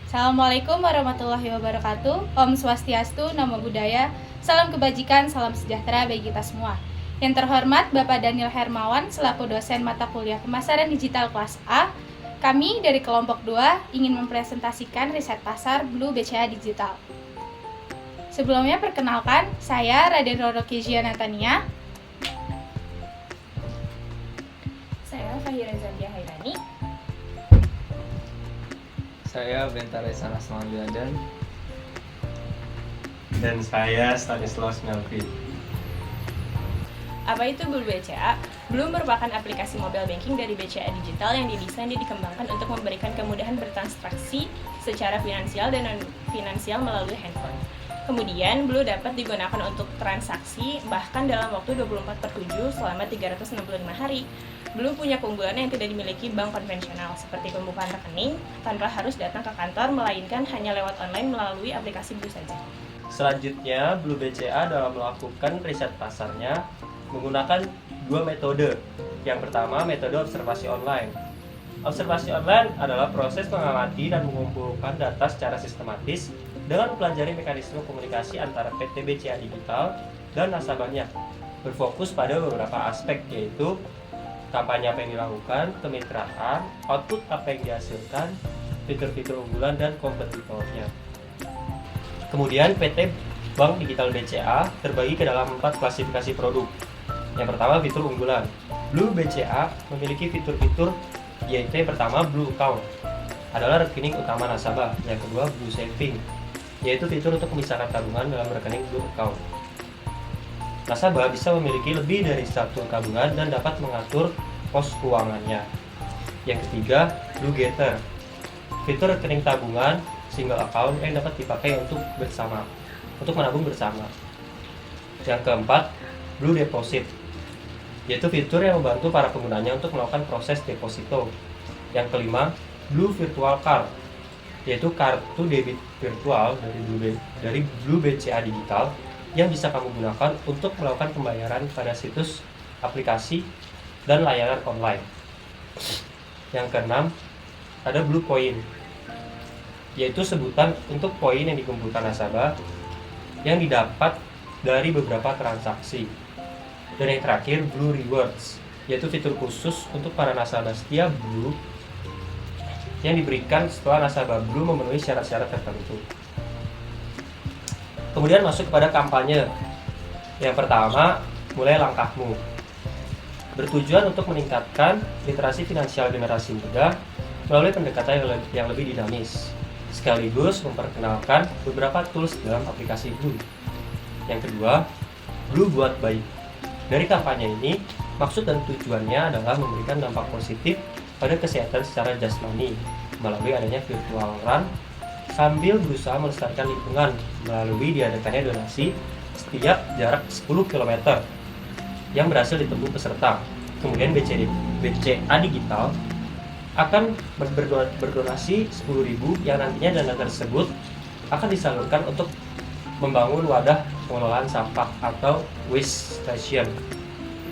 Assalamualaikum warahmatullahi wabarakatuh. Om Swastiastu, Namo Buddhaya. Salam kebajikan, salam sejahtera bagi kita semua. Yang terhormat Bapak Daniel Hermawan selaku dosen mata kuliah pemasaran digital kelas A. Kami dari kelompok 2 ingin mempresentasikan riset pasar Blue BCA Digital. Sebelumnya perkenalkan, saya Raden Roro Kezia Natania. Saya Fahira Zadia Hairani. Saya Bentare Sanas Manggadan. Dan saya Stanislaus Melvin. Apa itu Blue BCA? Blue merupakan aplikasi mobile banking dari BCA Digital yang didesain dan dikembangkan untuk memberikan kemudahan bertransaksi secara finansial dan non-finansial melalui handphone. Kemudian, Blue dapat digunakan untuk transaksi bahkan dalam waktu 24/7 selama 365 hari. Blue punya keunggulan yang tidak dimiliki bank konvensional, seperti pembukaan rekening tanpa harus datang ke kantor, melainkan hanya lewat online melalui aplikasi Blue saja. Selanjutnya, Blue BCA dalam melakukan riset pasarnya menggunakan dua metode. Yang pertama, metode observasi online. Observasi online adalah proses mengamati dan mengumpulkan data secara sistematis dengan mempelajari mekanisme komunikasi antara PT BCA Digital dan nasabahnya. Berfokus pada beberapa aspek, yaitu kampanye apa yang dilakukan, kemitraan, output apa yang dihasilkan, fitur-fitur unggulan, dan kompetitornya. Kemudian PT Bank Digital BCA terbagi ke dalam 4 klasifikasi produk. Yang pertama, fitur unggulan. Blue BCA memiliki fitur-fitur, yaitu yang pertama, Blue Account adalah rekening utama nasabah. Yang kedua, Blue Saving, yaitu fitur untuk memisahkan tabungan dalam rekening Blue Account. Nasabah bisa memiliki lebih dari satu tabungan dan dapat mengatur pos keuangannya. Yang ketiga, Blue Getter, fitur rekening tabungan single account yang dapat dipakai untuk menabung bersama. Yang keempat, Blue Deposit, yaitu fitur yang membantu para penggunanya untuk melakukan proses deposito. Yang kelima, Blue Virtual Card, yaitu kartu debit virtual dari Blue BCA Digital yang bisa kamu gunakan untuk melakukan pembayaran pada situs, aplikasi, dan layanan online. Yang keenam, ada Blue Coin, yaitu sebutan untuk poin yang dikumpulkan nasabah yang didapat dari beberapa transaksi. Dan yang terakhir, Blue Rewards, yaitu fitur khusus untuk para nasabah setia Blue yang diberikan setelah nasabah Blue memenuhi syarat-syarat tertentu. Kemudian masuk kepada kampanye. Yang pertama, mulai langkahmu. Bertujuan untuk meningkatkan literasi finansial generasi muda melalui pendekatan yang lebih dinamis, sekaligus memperkenalkan beberapa tools dalam aplikasi Blue. Yang kedua, Blue Buat Baik. Dari kampanye ini, maksud dan tujuannya adalah memberikan dampak positif pada kesehatan secara jasmani melalui adanya virtual run, sambil berusaha melestarikan lingkungan melalui diadakannya donasi setiap jarak 10 km yang berhasil ditempuh peserta. Kemudian BCA Digital akan berdonasi 10.000 yang nantinya dana tersebut akan disalurkan untuk membangun wadah pengelolaan sampah atau waste station.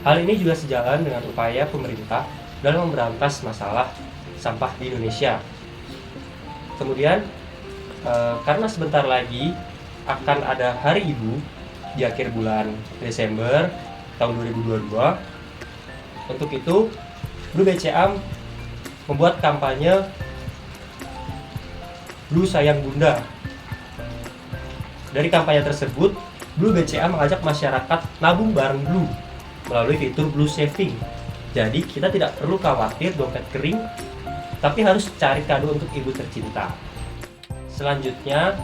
Hal ini juga sejalan dengan upaya pemerintah dalam memberantas masalah sampah di Indonesia. Kemudian karena sebentar lagi akan ada Hari Ibu di akhir bulan Desember tahun 2022. Untuk itu, Blue BCA membuat kampanye Blue Sayang Bunda. Dari kampanye tersebut, Blue BCA mengajak masyarakat nabung bareng Blue melalui fitur Blue Saving. Jadi kita tidak perlu khawatir dompet kering, tapi harus cari kado untuk ibu tercinta. Selanjutnya,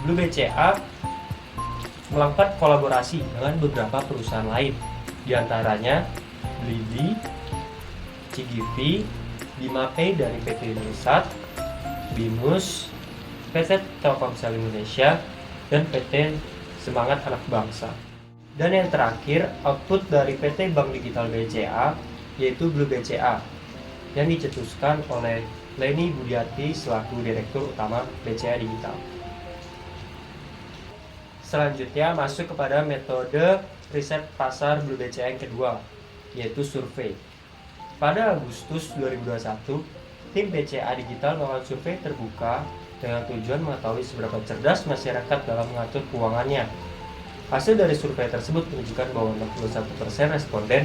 Blue BCA melakukan kolaborasi dengan beberapa perusahaan lain, diantaranya Blibli, Cigivi, Bimapay dari PT Indosat, Bimus, PT Telkomsel Indonesia, dan PT Semangat Anak Bangsa. Dan yang terakhir, output dari PT Bank Digital BCA, yaitu Blue BCA, yang dicetuskan oleh Leni Budiati selaku Direktur Utama BCA Digital. Selanjutnya masuk kepada metode riset pasar Blue BCA yang kedua, yaitu survei. Pada Agustus 2021, tim BCA Digital melakukan survei terbuka dengan tujuan mengetahui seberapa cerdas masyarakat dalam mengatur keuangannya. Hasil dari survei tersebut menunjukkan bahwa 61% responden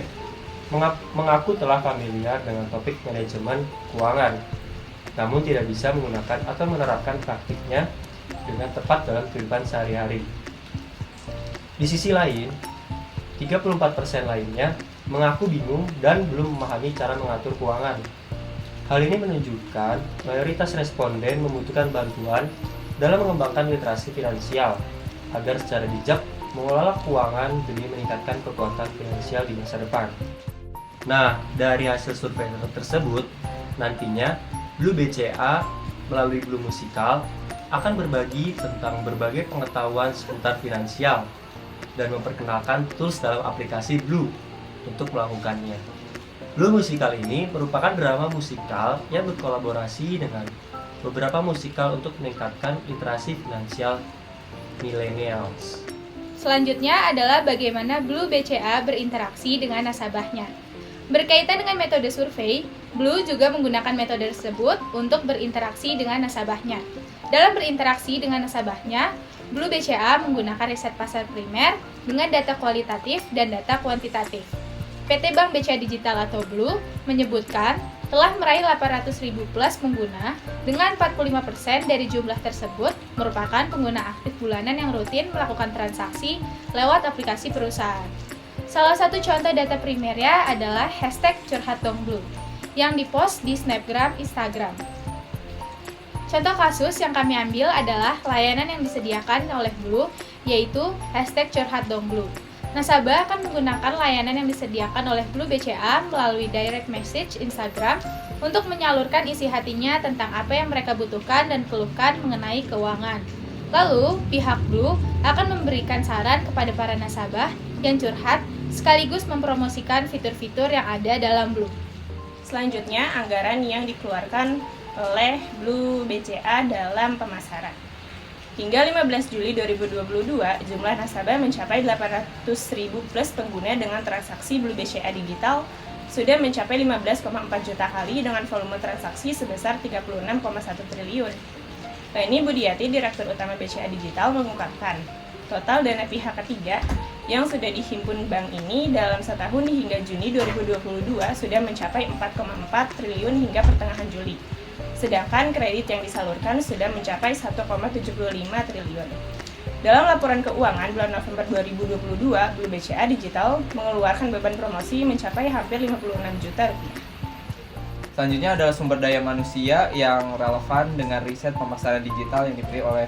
mengaku telah familiar dengan topik manajemen keuangan, namun tidak bisa menggunakan atau menerapkan praktiknya dengan tepat dalam kehidupan sehari-hari. Di sisi lain, 34% lainnya mengaku bingung dan belum memahami cara mengatur keuangan. Hal ini menunjukkan mayoritas responden membutuhkan bantuan dalam mengembangkan literasi finansial agar secara bijak mengelola keuangan demi meningkatkan kekuatan finansial di masa depan. Nah, dari hasil survei tersebut, nantinya Blue BCA melalui Blue Musikal akan berbagi tentang berbagai pengetahuan seputar finansial dan memperkenalkan tools dalam aplikasi Blue untuk melakukannya. Blue Musikal ini merupakan drama musikal yang berkolaborasi dengan beberapa musikal untuk meningkatkan literasi finansial millennials. Selanjutnya adalah bagaimana Blue BCA berinteraksi dengan nasabahnya. Berkaitan dengan metode survei, Blue juga menggunakan metode tersebut untuk berinteraksi dengan nasabahnya. Dalam berinteraksi dengan nasabahnya, Blue BCA menggunakan riset pasar primer dengan data kualitatif dan data kuantitatif. PT Bank BCA Digital atau Blue menyebutkan telah meraih 800.000 plus pengguna dengan 45% dari jumlah tersebut merupakan pengguna aktif bulanan yang rutin melakukan transaksi lewat aplikasi perusahaan. Salah satu contoh data primernya adalah #curhatdongblue yang dipost di Snapgram Instagram. Contoh kasus yang kami ambil adalah layanan yang disediakan oleh Blue, yaitu #curhatdongblue. Nasabah akan menggunakan layanan yang disediakan oleh Blue BCA melalui direct message Instagram untuk menyalurkan isi hatinya tentang apa yang mereka butuhkan dan keluhkan mengenai keuangan. Lalu, pihak Blue akan memberikan saran kepada para nasabah yang curhat sekaligus mempromosikan fitur-fitur yang ada dalam Blue. Selanjutnya, anggaran yang dikeluarkan oleh Blue BCA dalam pemasaran. Hingga 15 Juli 2022, jumlah nasabah mencapai 800.000 plus pengguna dengan transaksi Blue BCA Digital sudah mencapai 15,4 juta kali dengan volume transaksi sebesar 36,1 triliun. Leni Budiati, Direktur Utama BCA Digital, mengungkapkan, total dana pihak ketiga yang sudah dihimpun bank ini dalam setahun hingga Juni 2022 sudah mencapai 4,4 triliun hingga pertengahan Juli. Sedangkan kredit yang disalurkan sudah mencapai 1,75 triliun. Dalam laporan keuangan bulan November 2022, Blue BCA Digital mengeluarkan beban promosi mencapai hampir 56 juta rupiah. Selanjutnya adalah sumber daya manusia yang relevan dengan riset pemasaran digital yang dipilih oleh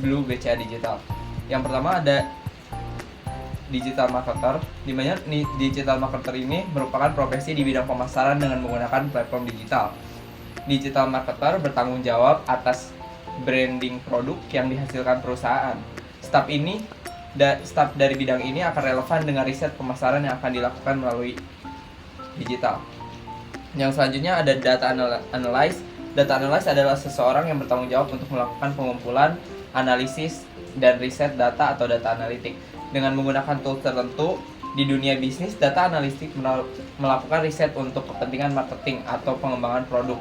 Blue BCA Digital. Yang pertama ada digital marketer, di mana digital marketer ini merupakan profesi di bidang pemasaran dengan menggunakan platform digital. Digital marketer bertanggung jawab atas branding produk yang dihasilkan perusahaan. Staf dari bidang ini akan relevan dengan riset pemasaran yang akan dilakukan melalui digital. Yang selanjutnya ada data analyst. Data analyst adalah seseorang yang bertanggung jawab untuk melakukan pengumpulan, analisis, dan riset data atau data analitik. Dengan menggunakan tools tertentu, di dunia bisnis, data analitik melakukan riset untuk kepentingan marketing atau pengembangan produk.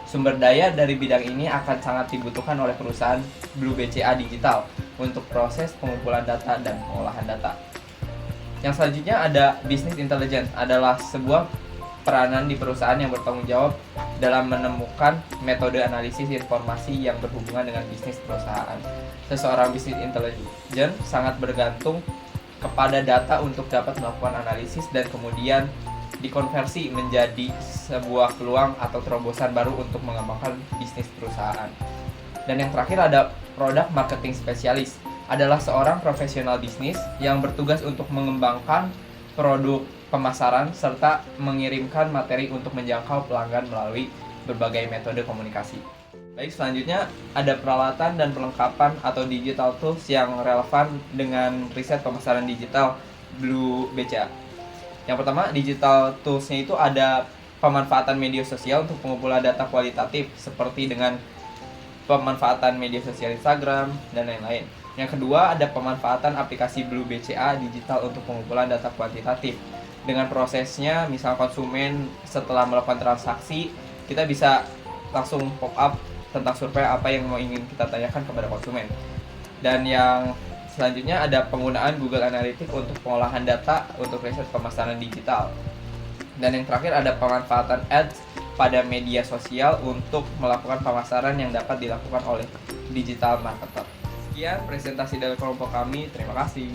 Sumber daya dari bidang ini akan sangat dibutuhkan oleh perusahaan Blue BCA Digital untuk proses pengumpulan data dan pengolahan data. Yang selanjutnya ada business intelligence, adalah sebuah peranan di perusahaan yang bertanggung jawab dalam menemukan metode analisis informasi yang berhubungan dengan bisnis perusahaan. Seseorang business intelligence sangat bergantung kepada data untuk dapat melakukan analisis dan kemudian dikonversi menjadi sebuah peluang atau terobosan baru untuk mengembangkan bisnis perusahaan. Dan yang terakhir ada product marketing specialist, adalah seorang profesional bisnis yang bertugas untuk mengembangkan produk pemasaran serta mengirimkan materi untuk menjangkau pelanggan melalui berbagai metode komunikasi. Baik, selanjutnya ada peralatan dan perlengkapan atau digital tools yang relevan dengan riset pemasaran digital Blue BCA. Yang pertama, digital tools-nya itu ada pemanfaatan media sosial untuk pengumpulan data kualitatif seperti dengan pemanfaatan media sosial Instagram dan lain-lain. Yang kedua, ada pemanfaatan aplikasi Blue BCA Digital untuk pengumpulan data kuantitatif. Dengan prosesnya, misal konsumen setelah melakukan transaksi, kita bisa langsung pop up tentang survei apa yang mau ingin kita tanyakan kepada konsumen. Dan yang selanjutnya ada penggunaan Google Analytics untuk pengolahan data untuk riset pemasaran digital. Dan yang terakhir ada pemanfaatan ads pada media sosial untuk melakukan pemasaran yang dapat dilakukan oleh digital marketer. Sekian presentasi dari kelompok kami, terima kasih.